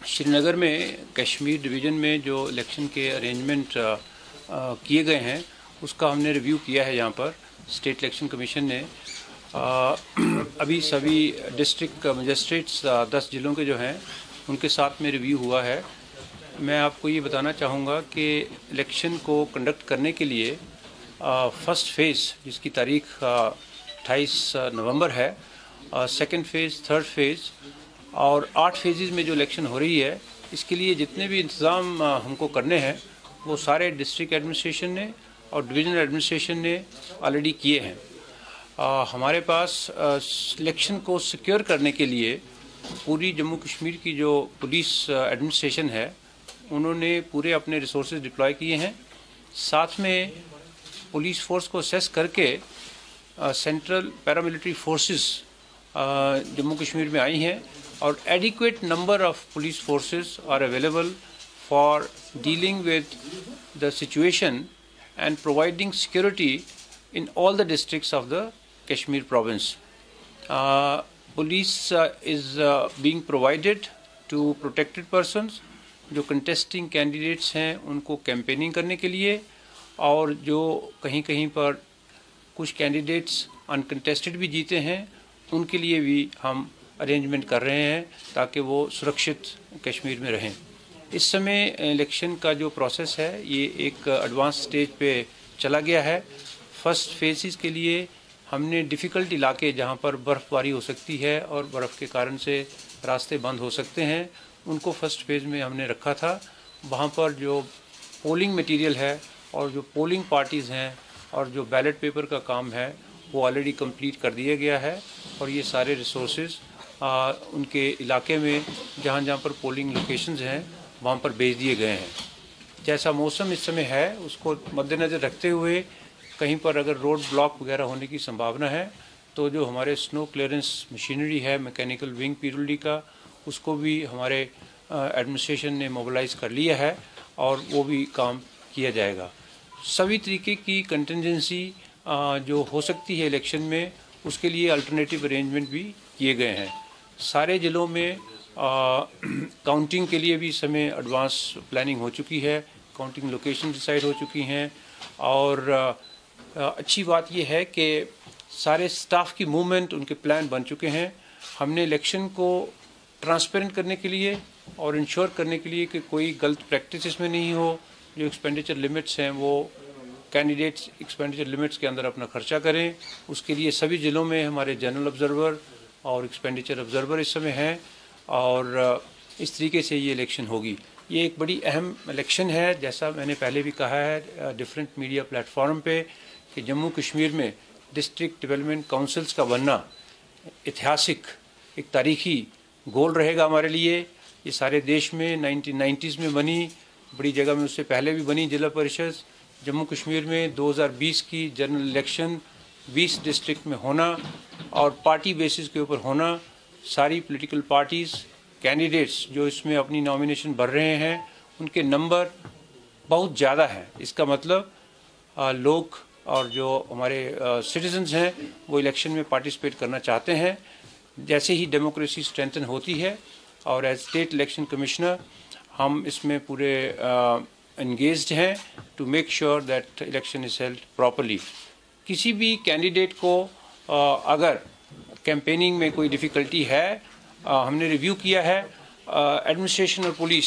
श्रीनगर में कश्मीर डिवीज़न में जो इलेक्शन के अरेंजमेंट किए गए हैं उसका हमने रिव्यू किया है। यहाँ पर स्टेट इलेक्शन कमीशन ने अभी सभी डिस्ट्रिक्ट मजिस्ट्रेट्स 10 जिलों के जो हैं उनके साथ में रिव्यू हुआ है। मैं आपको ये बताना चाहूँगा कि इलेक्शन को कंडक्ट करने के लिए फर्स्ट फेज़ जिसकी तारीख 28 नवंबर है, सेकंड फेज़, थर्ड फेज़ और 8 फेजेज़ में जो इलेक्शन हो रही है, इसके लिए जितने भी इंतज़ाम हमको करने हैं वो सारे डिस्ट्रिक्ट एडमिनिस्ट्रेशन ने और डिवीज़नल एडमिनिस्ट्रेशन ने ऑलरेडी किए हैं। हमारे पास इलेक्शन को सिक्योर करने के लिए पूरी जम्मू कश्मीर की जो पुलिस एडमिनिस्ट्रेशन है उन्होंने पूरे अपने रिसोर्सेज डिप्लॉय किए हैं। साथ में पुलिस फोर्स को असेस करके central paramilitary forces Jammu Kashmir में आई हैं और adequate number of police forces are available for dealing with the situation and providing security in all the districts of the Kashmir province. Police is being provided to protected persons जो contesting candidates हैं उनको campaigning करने के लिए, और जो कहीं कहीं पर कुछ कैंडिडेट्स अनकंटेस्टेड भी जीते हैं उनके लिए भी हम अरेंजमेंट कर रहे हैं ताकि वो सुरक्षित कश्मीर में रहें। इस समय इलेक्शन का जो प्रोसेस है ये एक एडवांस स्टेज पे चला गया है। फर्स्ट फेजेस के लिए हमने डिफ़िकल्ट इलाके जहां पर बर्फ़बारी हो सकती है और बर्फ़ के कारण से रास्ते बंद हो सकते हैं उनको फर्स्ट फेज़ में हमने रखा था। वहां पर जो पोलिंग मटेरियल है और जो पोलिंग पार्टीज़ हैं और जो बैलेट पेपर का काम है वो ऑलरेडी कंप्लीट कर दिया गया है और ये सारे रिसोर्सेज उनके इलाके में जहां पर पोलिंग लोकेशंस हैं वहाँ पर भेज दिए गए हैं। जैसा मौसम इस समय है उसको मद्देनज़र रखते हुए कहीं पर अगर रोड ब्लॉक वगैरह होने की संभावना है तो जो हमारे स्नो क्लियरेंस मशीनरी है मैकेनिकल विंग पीडब्ल्यूडी का, उसको भी हमारे एडमिनिस्ट्रेशन ने मोबिलाइज़ कर लिया है और वो भी काम किया जाएगा। सभी तरीके की कंटिजेंसी जो हो सकती है इलेक्शन में उसके लिए अल्टरनेटिव अरेंजमेंट भी किए गए हैं। सारे ज़िलों में काउंटिंग के लिए भी इस समय एडवांस प्लानिंग हो चुकी है, काउंटिंग लोकेशन डिसाइड हो चुकी हैं और अच्छी बात यह है कि सारे स्टाफ की मूवमेंट उनके प्लान बन चुके हैं। हमने इलेक्शन को ट्रांसपेरेंट करने के लिए और इंश्योर करने के लिए कि कोई गलत प्रैक्टिस इसमें नहीं हो, जो एक्सपेंडिचर लिमिट्स हैं वो कैंडिडेट्स एक्सपेंडिचर लिमिट्स के अंदर अपना खर्चा करें, उसके लिए सभी ज़िलों में हमारे जनरल ऑब्जर्वर और एक्सपेंडिचर ऑब्जर्वर इस समय हैं और इस तरीके से ये इलेक्शन होगी। ये एक बड़ी अहम इलेक्शन है, जैसा मैंने पहले भी कहा है डिफरेंट मीडिया प्लेटफॉर्म पे कि जम्मू कश्मीर में डिस्ट्रिक्ट डेवलपमेंट काउंसिल्स का बनना ऐतिहासिक एक तारीखी गोल रहेगा हमारे लिए। ये सारे देश में 1990s में बनी, बड़ी जगह में उससे पहले भी बनी जिला परिषद। जम्मू कश्मीर में 2020 की जनरल इलेक्शन 20 डिस्ट्रिक्ट में होना और पार्टी बेसिस के ऊपर होना, सारी पॉलिटिकल पार्टीज़ कैंडिडेट्स जो इसमें अपनी नॉमिनेशन भर रहे हैं उनके नंबर बहुत ज़्यादा है। इसका मतलब लोग और जो हमारे सिटीजन्स हैं वो इलेक्शन में पार्टिसिपेट करना चाहते हैं। जैसे ही डेमोक्रेसी स्ट्रेंथन होती है और एज स्टेट इलेक्शन कमिश्नर हम इसमें पूरे एंगेज्ड हैं to make sure that election is held properly. किसी भी कैंडिडेट को अगर कैंपेनिंग में कोई डिफ़िकल्टी है, हमने रिव्यू किया है, एडमिनिस्ट्रेशन और पुलिस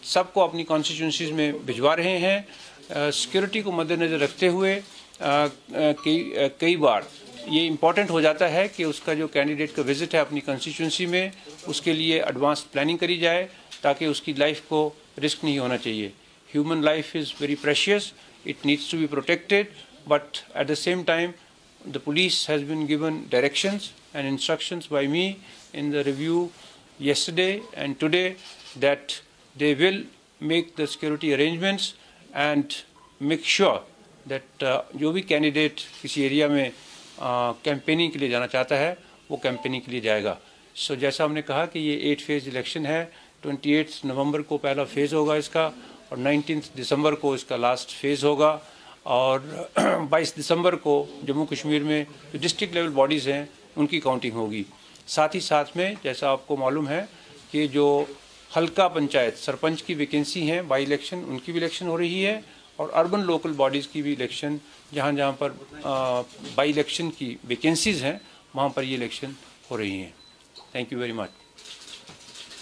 सबको अपनी कॉन्स्टिट्यूंसीज़ में भिजवा रहे हैं। सिक्योरिटी को मद्देनज़र रखते हुए कई बार ये इम्पॉर्टेंट हो जाता है कि उसका जो कैंडिडेट का विज़िट है अपनी कॉन्स्टिट्यूंसी में उसके लिए एडवांस प्लानिंग करी जाए ताकि उसकी लाइफ को रिस्क नहीं होना चाहिए। Human life is very precious, it needs to be protected, but at the same time the police has been given directions and instructions by me in the review yesterday and today that they will make the security arrangements and make sure that जो भी candidate किसी area में campaigning के लिए जाना चाहता है वो कैंपेनिंग के लिए जाएगा। सो जैसा हमने कहा कि ये 8 फेज़ इलेक्शन है, 28 नवंबर को पहला फेज़ होगा इसका और 19 दिसंबर को इसका लास्ट फेज़ होगा और 22 दिसंबर को जम्मू कश्मीर में जो डिस्ट्रिक्ट लेवल बॉडीज़ हैं उनकी काउंटिंग होगी। साथ ही साथ में जैसा आपको मालूम है कि जो हल्का पंचायत सरपंच की वैकेंसी हैं, बाई इलेक्शन, उनकी भी इलेक्शन हो रही है, और अर्बन लोकल बॉडीज़ की भी इलेक्शन, जहाँ जहाँ पर बाई इलेक्शन की वैकेंसीज़ हैं वहाँ पर ये इलेक्शन हो रही हैं। Thank you very much.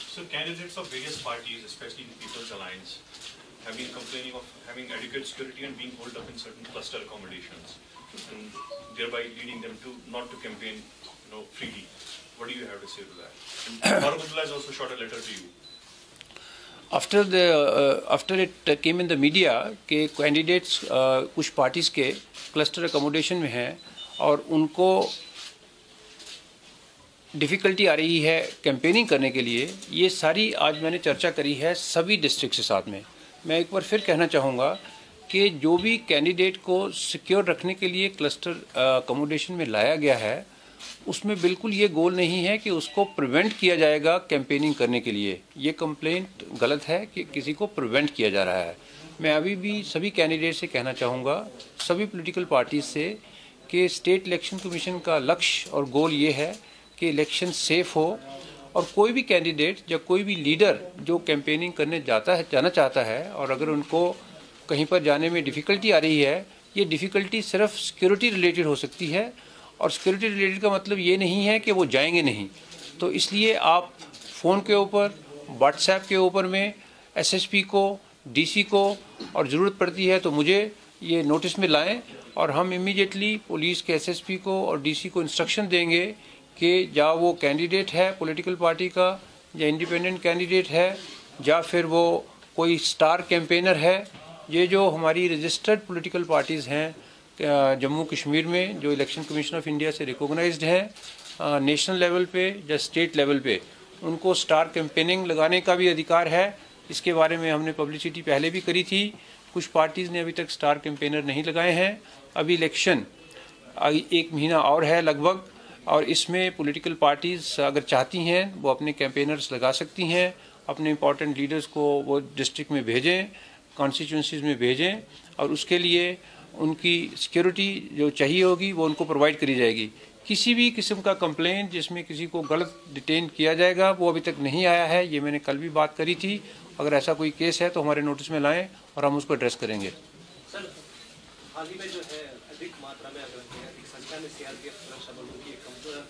So candidates of various parties, especially the People's Alliance, have been complaining of having adequate security and being holed up in certain cluster accommodations, and thereby leading them to not to campaign, freely. What do you have to say to that? And Farooq Abdullah has also shot a letter to you. After it came in the media कि candidates कुछ parties के cluster accommodation में हैं और उनको difficulty आ रही है campaigning करने के लिए, ये सारी आज मैंने चर्चा करी है सभी डिस्ट्रिक्ट के साथ में। मैं एक बार फिर कहना चाहूँगा कि जो भी कैंडिडेट को सिक्योर रखने के लिए क्लस्टर अकोमोडेशन में लाया गया है, उसमें बिल्कुल ये गोल नहीं है कि उसको प्रिवेंट किया जाएगा कैंपेनिंग करने के लिए। ये कंप्लेंट गलत है कि किसी को प्रिवेंट किया जा रहा है। मैं अभी भी सभी कैंडिडेट से कहना चाहूँगा, सभी पॉलिटिकल पार्टीज से, कि स्टेट इलेक्शन कमीशन का लक्ष्य और गोल ये है कि इलेक्शन सेफ हो, और कोई भी कैंडिडेट या कोई भी लीडर जो कैंपेनिंग करने जाना चाहता है, और अगर उनको कहीं पर जाने में डिफ़िकल्टी आ रही है, ये डिफ़िकल्टी सिर्फ सिक्योरिटी रिलेटेड हो सकती है, और सिक्योरिटी रिलेटेड का मतलब ये नहीं है कि वो जाएंगे नहीं। तो इसलिए आप फ़ोन के ऊपर, व्हाट्सएप के ऊपर में एसएसपी को, डीसी को, और ज़रूरत पड़ती है तो मुझे ये नोटिस में लाएं, और हम इमीडिएटली पुलिस के एसएसपी को और डीसी को इंस्ट्रक्शन देंगे कि या वो कैंडिडेट है पॉलिटिकल पार्टी का, या इंडिपेंडेंट कैंडिडेट है, या फिर वो कोई स्टार कैंपेनर है, ये जो हमारी रजिस्टर्ड पॉलिटिकल पार्टीज़ हैं जम्मू कश्मीर में, जो इलेक्शन कमीशन ऑफ इंडिया से रिकॉग्नाइज्ड है नेशनल लेवल पे या स्टेट लेवल पे, उनको स्टार कैंपेनिंग लगाने का भी अधिकार है। इसके बारे में हमने पब्लिसिटी पहले भी करी थी। कुछ पार्टीज़ ने अभी तक स्टार कैंपेनर नहीं लगाए हैं। अभी इलेक्शन 1 महीना और है लगभग, और इसमें पॉलिटिकल पार्टीज़ अगर चाहती हैं वो अपने कैंपेनर्स लगा सकती हैं, अपने इंपॉर्टेंट लीडर्स को वो डिस्ट्रिक्ट में भेजें, कॉन्स्टिट्यूंसीज़ में भेजें, और उसके लिए उनकी सिक्योरिटी जो चाहिए होगी वो उनको प्रोवाइड करी जाएगी। किसी भी किस्म का कंप्लेंट जिसमें किसी को गलत डिटेन किया जाएगा वो अभी तक नहीं आया है। ये मैंने कल भी बात करी थी। अगर ऐसा कोई केस है तो हमारे नोटिस में लाएं और हम उसको एड्रेस करेंगे। सर, हाल ही में जो है अधिक मात्रा में अधिक संख्या में सीआरपीएफ सुरक्षा बलों की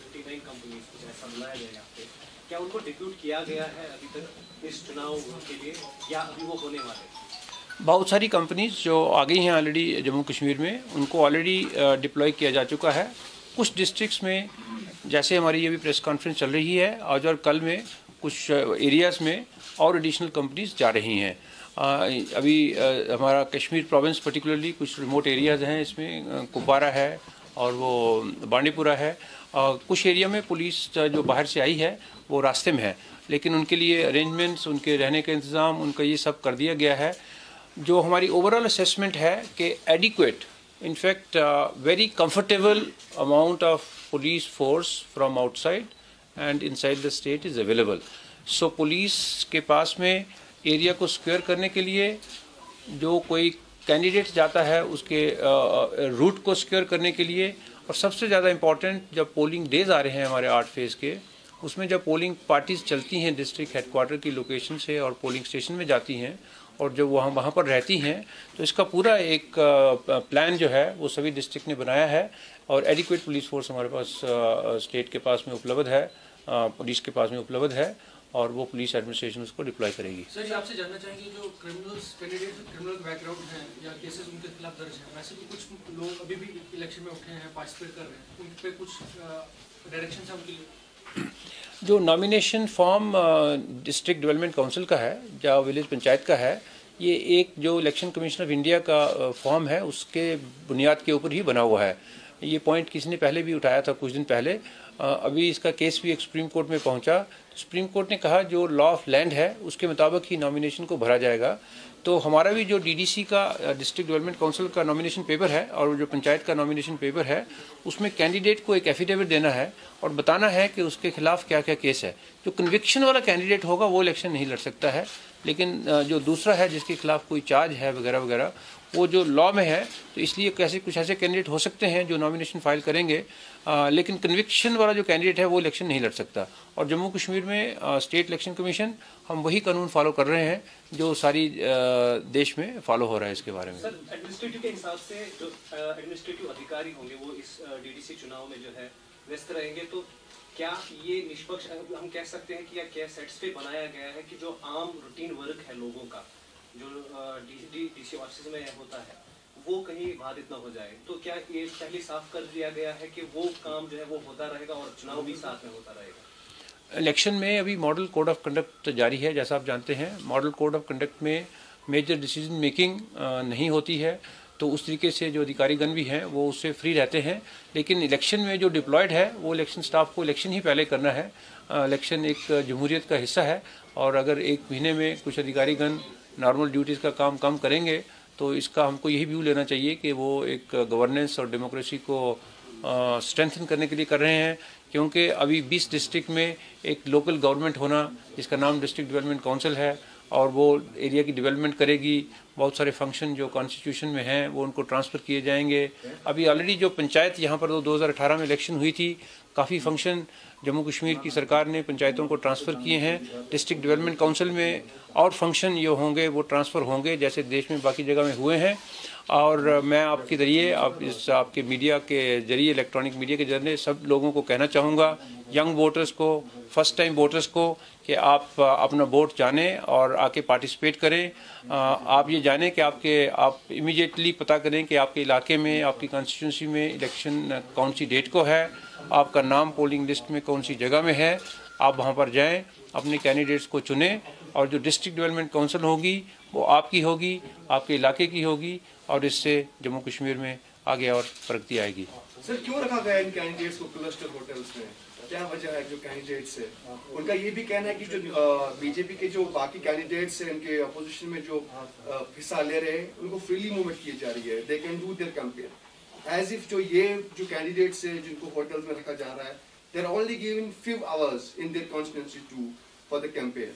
59 कंपनी ऐसा बुलाया गया यहाँ पे, क्या उनको डिप्यूट किया गया है अभी तक इस चुनाव के लिए, या अभी वो होने वाले? बहुत सारी कंपनीज जो आ गई हैं ऑलरेडी जम्मू कश्मीर में, उनको ऑलरेडी डिप्लॉय किया जा चुका है। कुछ डिस्ट्रिक्ट्स में, जैसे हमारी ये भी प्रेस कॉन्फ्रेंस चल रही है आज और कल में, कुछ एरियाज़ में और एडिशनल कंपनीज जा रही हैं। अभी हमारा कश्मीर प्रोविंस पर्टिकुलरली कुछ रिमोट एरियाज़ हैं, इसमें कुपवारा है और वो बांडीपुरा है। कुछ एरिया में पुलिस जो बाहर से आई है वो रास्ते में है, लेकिन उनके लिए अरेंजमेंट्स, उनके रहने का इंतज़ाम, उनका ये सब कर दिया गया है। जो हमारी ओवरऑल असेसमेंट है कि adequate, in fact very comfortable amount of police force from outside and inside the state is available. So police के पास में एरिया को सिक्योर करने के लिए, जो कोई कैंडिडेट जाता है उसके रूट को सिक्योर करने के लिए, और सबसे ज़्यादा इम्पॉर्टेंट जब पोलिंग डेज आ रहे हैं हमारे 8 फेज़ के, उसमें जब पोलिंग पार्टीज़ चलती हैं डिस्ट्रिक्ट हेडक्वार्टर की लोकेशन से और पोलिंग स्टेशन में जाती हैं और जब वहाँ पर रहती हैं, तो इसका पूरा एक प्लान जो है वो सभी डिस्ट्रिक्ट ने बनाया है, और एडिक्वेट पुलिस फोर्स हमारे पास स्टेट के पास में उपलब्ध है, पुलिस के पास में उपलब्ध है, और वो पुलिस एडमिनिस्ट्रेशन उसको डिप्लॉय करेगी। सर, आपसे जानना चाहेंगे जो कैंडिडेट क्रिमिनल बैकग्राउंड हैं या केसेस उनके खिलाफ दर्ज हैं, वैसे भी कुछ लोग अभी भी इलेक्शन में उठे हैं, पार्टिसिपेट कर रहे हैं, उन पे कुछ डायरेक्शन है उनके लिए? जो nomination form district development council का है या विलेज पंचायत का है, ये एक जो इलेक्शन कमीशन ऑफ इंडिया का फॉर्म है उसके बुनियाद के ऊपर ही बना हुआ है। ये पॉइंट किसी ने पहले भी उठाया था कुछ दिन पहले। अभी इसका केस भी एक सुप्रीम कोर्ट में पहुंचा। सुप्रीम कोर्ट ने कहा जो लॉ ऑफ लैंड है उसके मुताबिक ही नॉमिनेशन को भरा जाएगा। तो हमारा भी जो डीडीसी का डिस्ट्रिक्ट डेवलपमेंट काउंसिल का नॉमिनेशन पेपर है और जो पंचायत का नॉमिनेशन पेपर है, उसमें कैंडिडेट को एक एफिडेविट देना है और बताना है कि उसके खिलाफ क्या क्या केस है। जो कन्विक्शन वाला कैंडिडेट होगा वो इलेक्शन नहीं लड़ सकता है, लेकिन जो दूसरा है जिसके खिलाफ कोई चार्ज है वगैरह वगैरह, वो जो लॉ में है, तो इसलिए कैसे कुछ ऐसे कैंडिडेट हो सकते हैं जो नॉमिनेशन फाइल करेंगे, लेकिन कन्विक्शन वाला जो कैंडिडेट है वो इलेक्शन नहीं लड़ सकता। और जम्मू कश्मीर में स्टेट इलेक्शन कमीशन हम वही कानून फॉलो कर रहे हैं जो सारी देश में फॉलो हो रहा है इसके बारे में। सर, एडमिनिस्ट्रेटिव के हिसाब से जो एडमिनिस्ट्रेटिव अधिकारी होंगे वो इस डीडीसी चुनाव में जो है व्यस्त रहेंगे, तो क्या ये निष्पक्ष हम कह सकते हैं कि या क्या सेट्स पे बनाया गया है कि जो आम रूटीन वर्क है लोगों का जो डीसी ऑफिस में होता है वो कहीं बाधित ना हो जाए? तो क्या ये पहले साफ कर दिया गया है कि वो काम जो है वो होता रहेगा और चुनाव भी साथ में होता रहेगा? इलेक्शन में अभी मॉडल कोड ऑफ कंडक्ट जारी है, जैसा आप जानते हैं। मॉडल कोड ऑफ कंडक्ट में मेजर डिसीजन मेकिंग नहीं होती है, तो उस तरीके से जो अधिकारीगण भी हैं वो उससे फ्री रहते हैं। लेकिन इलेक्शन में जो डिप्लॉयड है वो इलेक्शन स्टाफ को इलेक्शन ही पहले करना है। इलेक्शन एक जमहूरियत का हिस्सा है और अगर एक महीने में कुछ अधिकारीगण नॉर्मल ड्यूटीज़ का काम कम करेंगे तो इसका हमको यही व्यू लेना चाहिए कि वो एक गवर्नेंस और डेमोक्रेसी को स्ट्रेंथन करने के लिए कर रहे हैं। क्योंकि अभी 20 डिस्ट्रिक्ट में एक लोकल गवर्नमेंट होना जिसका नाम डिस्ट्रिक्ट डेवलपमेंट काउंसिल है और वो एरिया की डेवलपमेंट करेगी। बहुत सारे फंक्शन जो कॉन्स्टिट्यूशन में हैं वो उनको ट्रांसफ़र किए जाएंगे। अभी ऑलरेडी जो पंचायत यहाँ पर 2018 में इलेक्शन हुई थी, काफ़ी फंक्शन जम्मू कश्मीर की सरकार ने पंचायतों को ट्रांसफ़र किए हैं। डिस्ट्रिक्ट डेवलपमेंट काउंसिल में और फंक्शन जो होंगे वो ट्रांसफ़र होंगे जैसे देश में बाकी जगह में हुए हैं। और मैं आपके ज़रिए आपके मीडिया के ज़रिए, इलेक्ट्रॉनिक मीडिया के ज़रिए सब लोगों को कहना चाहूँगा, यंग वोटर्स को, फर्स्ट टाइम वोटर्स को, कि आप अपना वोट जानें और आके पार्टिसिपेट करें। आप ये जानें कि आप इमीडिएटली पता करें कि आपके इलाके में, आपकी कॉन्स्टिट्यूंसी में इलेक्शन कौन सी डेट को है, आपका नाम पोलिंग लिस्ट में कौन सी जगह में है। आप वहाँ पर जाएं, अपने कैंडिडेट्स को चुनें और जो डिस्ट्रिक्ट डेवलपमेंट काउंसिल होगी वो आपकी होगी, आपके इलाके की होगी और इससे जम्मू कश्मीर में आगे और प्रगति आएगी। सर, क्यों रखा गया इन कैंडिडेट्स को क्लस्टर होटल्स में? क्या वजह है? जो कैंडिडेट्स है उनका ये भी कहना है कि जो बीजेपी के जो बाकी कैंडिडेट्स हैं उनके अपोजिशन में जो हिस्सा ले रहे हैं उनको फ्रीली मूवमेंट की जा रही है, they can do their campaign as if जो कैंडिडेट्स है जिनको होटल्स में रखा जा रहा है, they are only given few hours in their constituency for the campaign।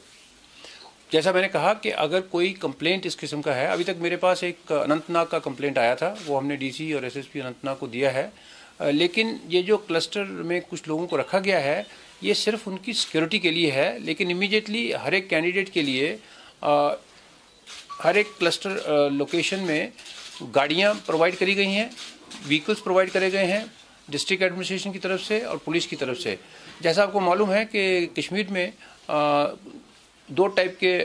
जैसा मैंने कहा कि अगर कोई कंप्लेंट इस किस्म का है, अभी तक मेरे पास एक अनंतनाग का कंप्लेंट आया था, वो हमने डीसी और एसएसपी अनंतनाग को दिया है। लेकिन ये जो क्लस्टर में कुछ लोगों को रखा गया है ये सिर्फ उनकी सिक्योरिटी के लिए है। लेकिन इमीडिएटली हर एक कैंडिडेट के लिए हर एक क्लस्टर लोकेशन में गाड़ियाँ प्रोवाइड करी गई हैं, व्हीकल्स प्रोवाइड करे गए हैं डिस्ट्रिक्ट एडमिनिस्ट्रेशन की तरफ से और पुलिस की तरफ से। जैसा आपको मालूम है कि कश्मीर में दो टाइप के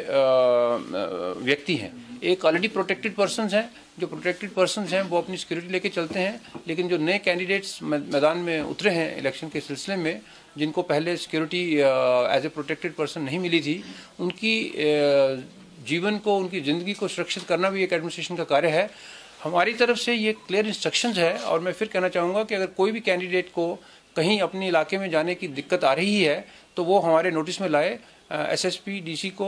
व्यक्ति हैं। एक ऑलरेडी प्रोटेक्टेड पर्सन्स हैं, जो प्रोटेक्टेड पर्सन्स हैं वो अपनी सिक्योरिटी लेके चलते हैं। लेकिन जो नए कैंडिडेट्स मैदान में उतरे हैं इलेक्शन के सिलसिले में, जिनको पहले security as a protected person नहीं मिली थी, उनकी जीवन को, उनकी ज़िंदगी को सुरक्षित करना भी एक एडमिनिस्ट्रेशन का कार्य है। हमारी तरफ से ये क्लियर इंस्ट्रक्शंस है। और मैं फिर कहना चाहूँगा कि अगर कोई भी कैंडिडेट को कहीं अपने इलाके में जाने की दिक्कत आ रही है तो वो हमारे नोटिस में लाए, एसएसपी डीसी को।